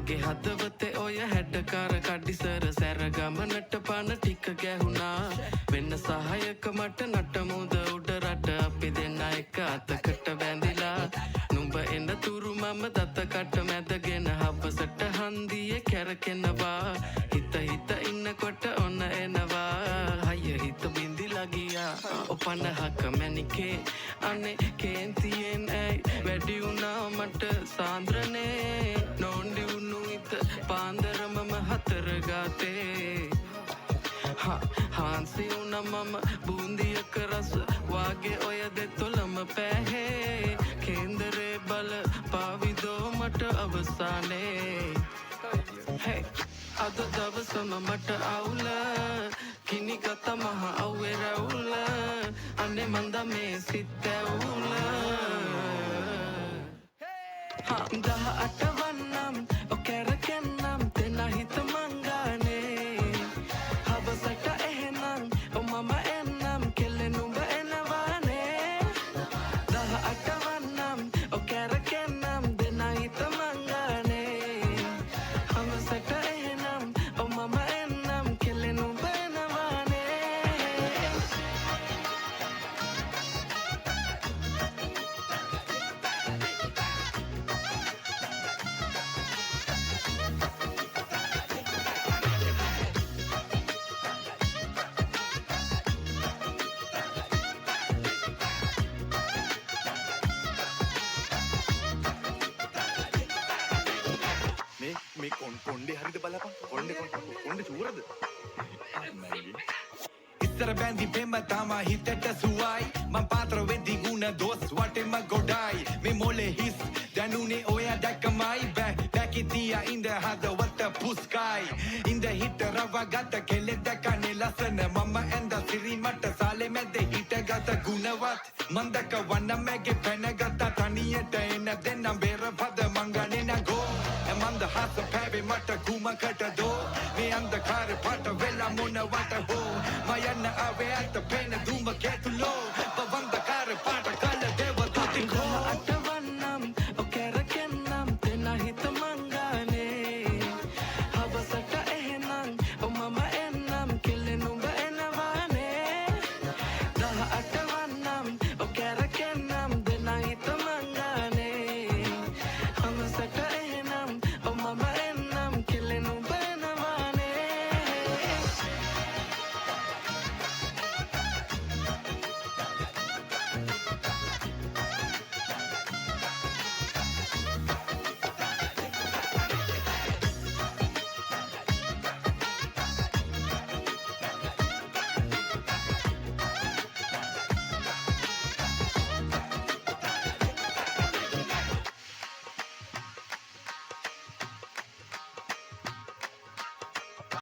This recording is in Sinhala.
මගේ හදවතේ ඔය හැඩකාර කඩිසර සැර ගමනට පන ටික ගැහුණා වෙන්න සහායක මට නටමුද උඩ රට අපි දෙන්න එක අතකට බැඳිලා නුඹ එන තුරු මම දතකට මැදගෙන හබසට හන්දියේ කැරකෙනවා හිත හිත ඉන්නකොට ඔන්න එනවා හය හිත බින්දිලා ගියා ඔපනහක මැනිකේ අනේ කේන්තියෙන් ඇයි වැඩි වුණා මට සාන්ද්‍රනේ නොන්ඩි වුණු හිත පාන්දරමම හතර ගාතේ හාන්සි වුණා මම බූන්දියක රස වාගේ ඔය දෙතොලම පැහේ කේන්දරේ බල පාවිදෝ මට අවසානේ hey අද දවසම මට අවුල කිනි ගත මහ අව්වේ රැවුල අනේ මන්ද මේ සිත් ඇවුල 18 වන්නම් ඔකරකන්නම් දෙන හිත මංගානේ හවසට එහෙනම් මම එන්නම් කෙල්ලෙ නුඹ එනවානේ 18 වන්නම් ඔකරකන්නම් දෙන හිත මංගානේ හවසට එහෙනම් මම එන්නම් කෙල්ලෙ නුඹ මේ කොණ්ඩේ හරිද බලපන් කොණ්ඩේ චූරද ඉතර බැන්දි පෙම්ම තමා හිතට සුවයි මං පාත්‍ර වෙද්දි ගුණ දොස් වටෙම ගොඩයි මේ මොලේ හිස් දැනුනේ ඔයා දැක්කමයි බැකිතියා ඉඳ හදවත පුස්කයි ඉඳ හිට රවගත කෙලෙ දැකනේ ලස්සන මම ඇඳ සිරි මට සාලේ මැද හිටගත ගුණවත් මන්දක වන්න මැගේ පැනගත තනියට එන දෙන්නම් බේර පද මංගනේ නගෝ මන්ද හත පැවේ මට කුමකට දෝ මේ අන්ධකාර පට වෙලා මොනවට හෝ මයන්න අවේ අත පේන දුම කැතුලෝ පවන්දකාර පට